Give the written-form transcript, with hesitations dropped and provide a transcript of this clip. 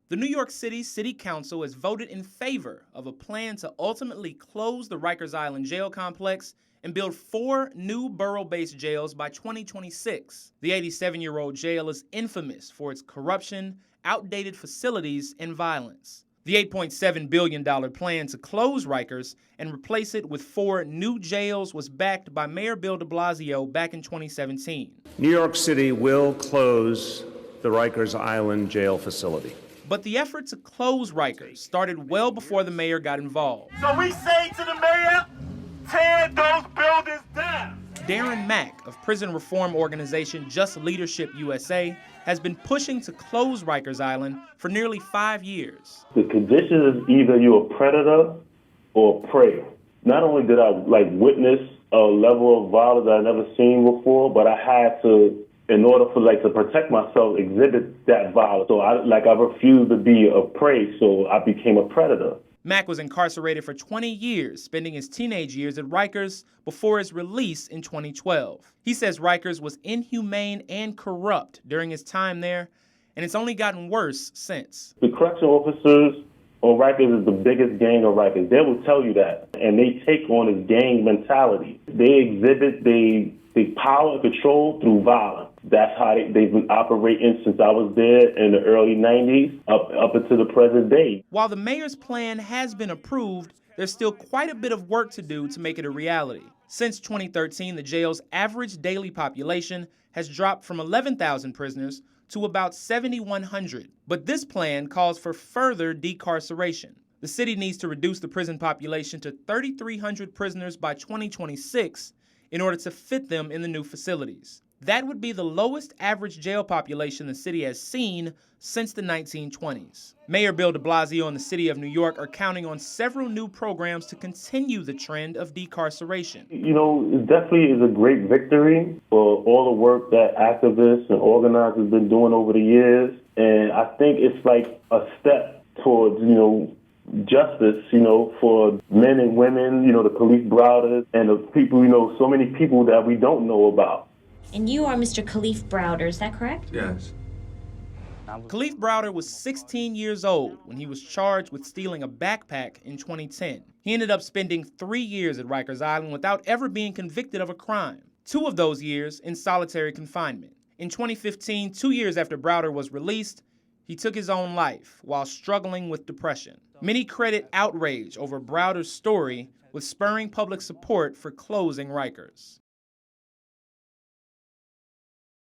The New York City City Council has voted in favor of a plan to ultimately close the Rikers Island jail complex and build 4 new borough-based jails by 2026. The 87-year-old jail is infamous for its corruption, outdated facilities, and violence. The $8.7 billion plan to close Rikers and replace it with 4 new jails was backed by Mayor Bill de Blasio back in 2017. New York City will close the Rikers Island jail facility. But the effort to close Rikers started well before the mayor got involved. So we say to the mayor, tear those buildings down. Darren Mack of prison reform organization Just Leadership USA has been pushing to close Rikers Island for nearly 5 years. The condition is either you're a predator or a prey. Not only did I witness a level of violence I never seen before, but I had to, in order for to protect myself, exhibit that violence. So I refused to be a prey, so I became a predator. Mack was incarcerated for 20 years, spending his teenage years at Rikers before his release in 2012. He says Rikers was inhumane and corrupt during his time there, and it's only gotten worse since. The correctional officers on Rikers is the biggest gang on Rikers. They will tell you that, and they take on this gang mentality. They exhibit the power and control through violence. That's how they've been operating since I was there in the early 90s up until the present day. While the mayor's plan has been approved, there's still quite a bit of work to do to make it a reality. Since 2013, the jail's average daily population has dropped from 11,000 prisoners to about 7,100. But this plan calls for further decarceration. The city needs to reduce the prison population to 3,300 prisoners by 2026 in order to fit them in the new facilities. That would be the lowest average jail population the city has seen since the 1920s. Mayor Bill de Blasio and the city of New York are counting on several new programs to continue the trend of decarceration. It definitely is a great victory for all the work that activists and organizers have been doing over the years. And I think it's like a step towards, justice, for men and women, the kalief Browder and the people, so many people that we don't know about. And you are Mr. Kalief Browder, is that correct? Yes. Kalief Browder was 16 years old when he was charged with stealing a backpack in 2010. He ended up spending 3 years at Rikers Island without ever being convicted of a crime. 2 of those years in solitary confinement. In 2015, 2 years after Browder was released, he took his own life while struggling with depression. Many credit outrage over Browder's story with spurring public support for closing Rikers.